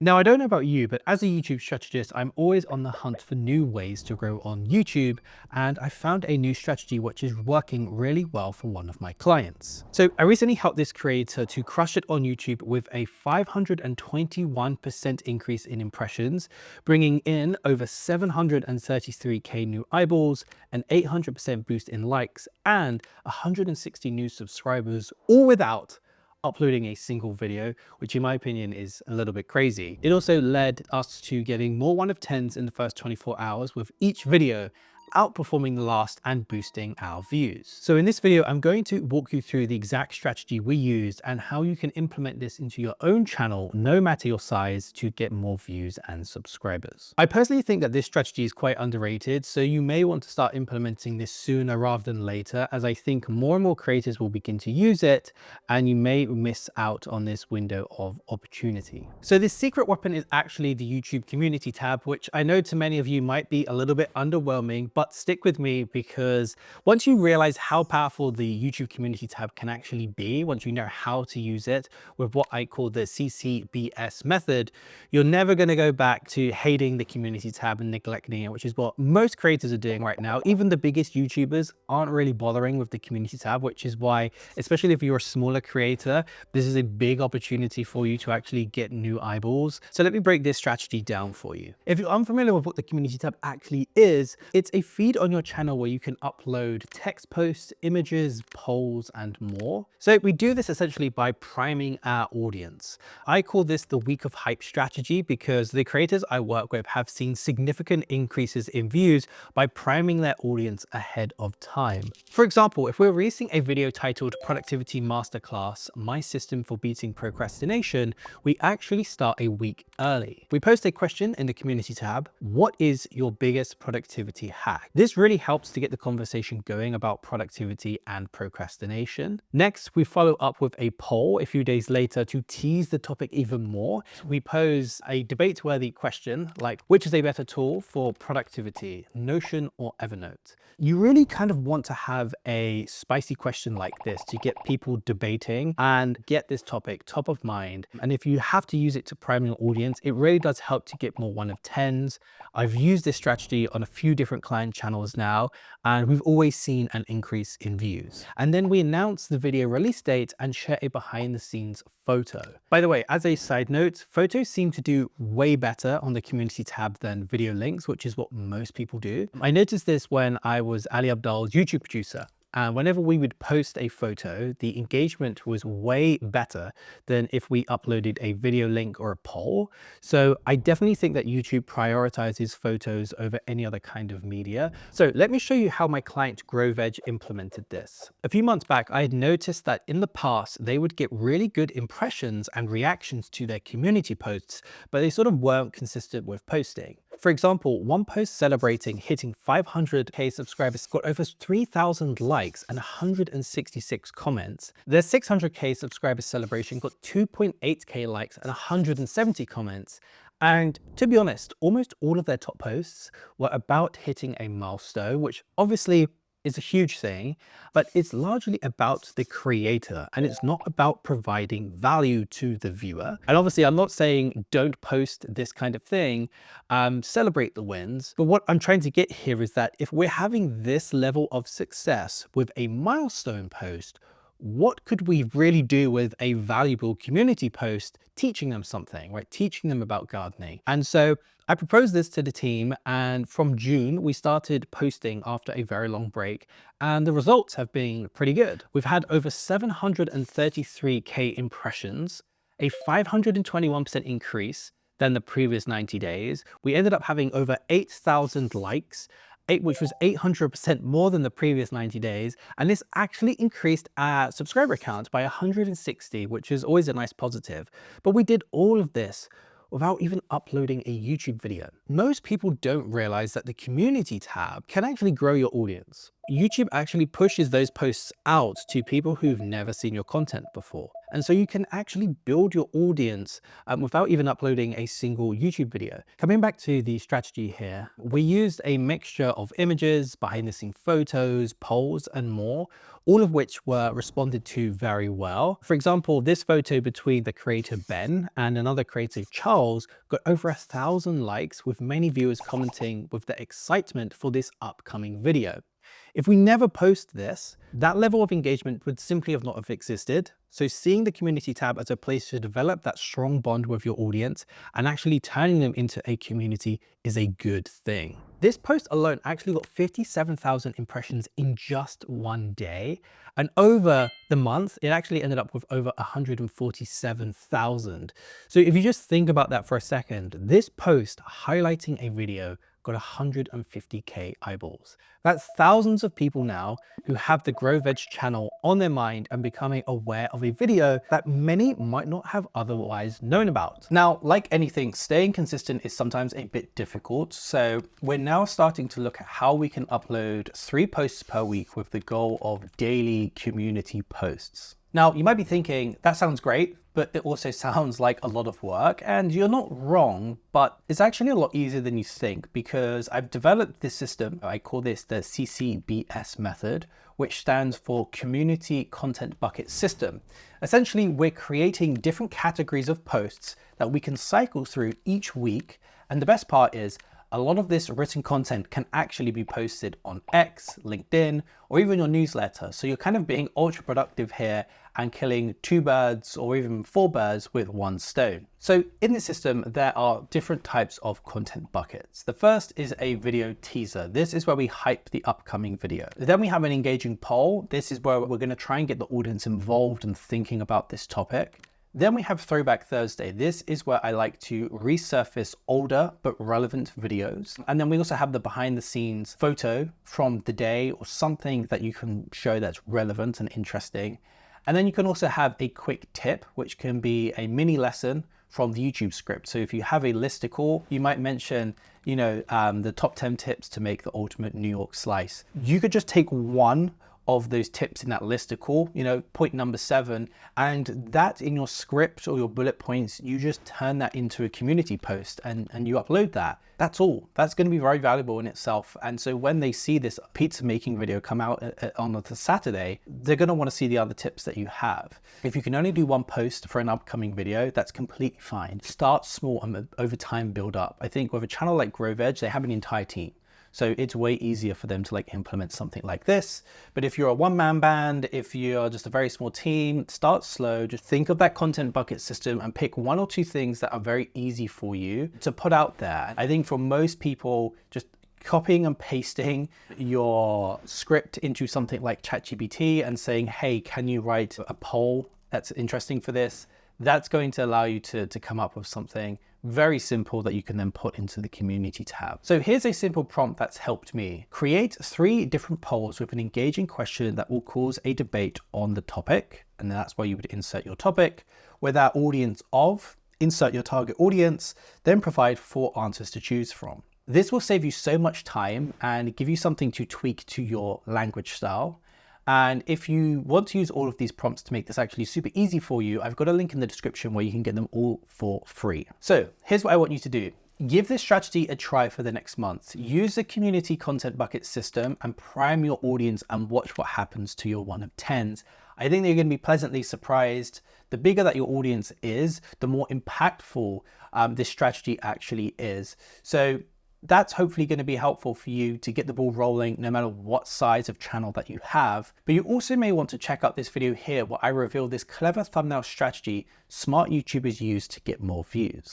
Now, I don't know about you, but as a YouTube strategist, I'm always on the hunt for new ways to grow on YouTube. And I found a new strategy which is working really well for one of my clients. So I recently helped this creator to crush it on YouTube with a 521% increase in impressions, bringing in over 733K new eyeballs, an 800% boost in likes, and 160 new subscribers, all without uploading a single video, which in my opinion is a little bit crazy. It also led us to getting more 1 of 10s in the first 24 hours, with each video outperforming the last and boosting our views. So in this video, I'm going to walk you through the exact strategy we used and how you can implement this into your own channel, no matter your size, to get more views and subscribers. I personally think that this strategy is quite underrated, so you may want to start implementing this sooner rather than later, as I think more and more creators will begin to use it and you may miss out on this window of opportunity. So this secret weapon is actually the YouTube community tab, which I know to many of you might be a little bit underwhelming, but stick with me, because once you realize how powerful the YouTube community tab can actually be, once you know how to use it with what I call the CCBS method, you're never going to go back to hating the community tab and neglecting it, which is what most creators are doing right now. Even the biggest YouTubers aren't really bothering with the community tab, which is why, especially if you're a smaller creator, this is a big opportunity for you to actually get new eyeballs. So let me break this strategy down for you. If you're unfamiliar with what the community tab actually is, it's a feed on your channel where you can upload text posts, images, polls, and more. So we do this essentially by priming our audience. I call this the week of hype strategy, because the creators I work with have seen significant increases in views by priming their audience ahead of time. For example, if we're releasing a video titled Productivity Masterclass, My System for Beating Procrastination, we actually start a week early. We post a question in the community tab: what is your biggest productivity hack? This really helps to get the conversation going about productivity and procrastination. Next, we follow up with a poll a few days later to tease the topic even more. We pose a debate-worthy question like, which is a better tool for productivity, Notion or Evernote? You really kind of want to have a spicy question like this to get people debating and get this topic top of mind. And if you have to use it to prime your audience, it really does help to get more 1 of 10s. I've used this strategy on a few different client channels now, and we've always seen an increase in views. And then we announce the video release date and share a behind the scenes photo. By the way, as a side note, photos seem to do way better on the community tab than video links, which is what most people do. I noticed this when I was Ali Abdaal's YouTube producer. And whenever we would post a photo, the engagement was way better than if we uploaded a video link or a poll. So I definitely think that YouTube prioritizes photos over any other kind of media. So let me show you how my client GrowVeg implemented this. A few months back, I had noticed that in the past, they would get really good impressions and reactions to their community posts, but they sort of weren't consistent with posting. For example, one post celebrating hitting 500K subscribers got over 3,000 likes and 166 comments. Their 600K subscriber celebration got 2.8K likes and 170 comments. And to be honest, almost all of their top posts were about hitting a milestone, which obviously is a huge thing, but it's largely about the creator and it's not about providing value to the viewer. And obviously, I'm not saying don't post this kind of thing, celebrate the wins. But what I'm trying to get here is that if we're having this level of success with a milestone post, what could we really do with a valuable community post teaching them something, right? Teaching them about gardening. And so I proposed this to the team, and from June, we started posting after a very long break, and the results have been pretty good. We've had over 733K impressions, a 521% increase than the previous 90 days. We ended up having over 8,000 likes, which was 800% more than the previous 90 days. And this actually increased our subscriber count by 160, which is always a nice positive. But we did all of this without even uploading a YouTube video. Most people don't realize that the community tab can actually grow your audience. YouTube actually pushes those posts out to people who've never seen your content before. And so you can actually build your audience without even uploading a single YouTube video. Coming back to the strategy here, we used a mixture of images, behind the scene photos, polls, and more, all of which were responded to very well. For example, this photo between the creator Ben and another creator Charles got over 1,000 likes, with many viewers commenting with their excitement for this upcoming video. If we never post this, that level of engagement would simply have not have existed. So seeing the community tab as a place to develop that strong bond with your audience and actually turning them into a community is a good thing. This post alone actually got 57,000 impressions in just one day. And over the month, it actually ended up with over 147,000. So if you just think about that for a second, this post highlighting a video got 150K eyeballs. That's thousands of people now who have the Grow Veg channel on their mind and becoming aware of a video that many might not have otherwise known about. Now, like anything, staying consistent is sometimes a bit difficult. So we're now starting to look at how we can upload 3 posts per week with the goal of daily community posts. Now, you might be thinking, that sounds great, but it also sounds like a lot of work, and you're not wrong, but it's actually a lot easier than you think, because I've developed this system. I call this the CCBS method, which stands for Community Content Bucket System. Essentially, we're creating different categories of posts that we can cycle through each week, and the best part is a lot of this written content can actually be posted on X, LinkedIn, or even your newsletter. So you're kind of being ultra productive here and killing 2 birds or even 4 birds with 1 stone. So in this system, there are different types of content buckets. The first is a video teaser. This is where we hype the upcoming video. Then we have an engaging poll. This is where we're going to try and get the audience involved and thinking about this topic. Then we have Throwback Thursday. This is where I like to resurface older but relevant videos. And then we also have the behind the scenes photo from the day or something that you can show that's relevant and interesting. And then you can also have a quick tip, which can be a mini lesson from the YouTube script. So if you have a listicle, you might mention, the top 10 tips to make the ultimate New York slice. You could just take one of those tips in that listicle, point number 7, and that in your script or your bullet points, you just turn that into a community post and you upload that. That's all. That's going to be very valuable in itself. And so when they see this pizza making video come out on the Saturday, they're going to want to see the other tips that you have. If you can only do 1 post for an upcoming video, that's completely fine. Start small and over time build up. I think with a channel like Grow Veg, they have an entire team. So it's way easier for them to implement something like this. But if you're a one-man band, if you're just a very small team, start slow. Just think of that content bucket system and pick 1 or 2 things that are very easy for you to put out there. I think for most people, just copying and pasting your script into something like ChatGPT and saying, hey, can you write a poll that's interesting for this? That's going to allow you to come up with something very simple that you can then put into the community tab. So here's a simple prompt that's helped me. Create 3 different polls with an engaging question that will cause a debate on the topic. And that's where you would insert your topic with our audience of, insert your target audience, then provide 4 answers to choose from. This will save you so much time and give you something to tweak to your language style. And if you want to use all of these prompts to make this actually super easy for you, I've got a link in the description where you can get them all for free. So here's what I want you to do. Give this strategy a try for the next month. Use the community content bucket system and prime your audience and watch what happens to your 1 of 10s. I think that you're going to be pleasantly surprised. The bigger that your audience is, the more impactful this strategy actually is. So that's hopefully going to be helpful for you to get the ball rolling no matter what size of channel that you have. But you also may want to check out this video here where I reveal this clever thumbnail strategy smart YouTubers use to get more views.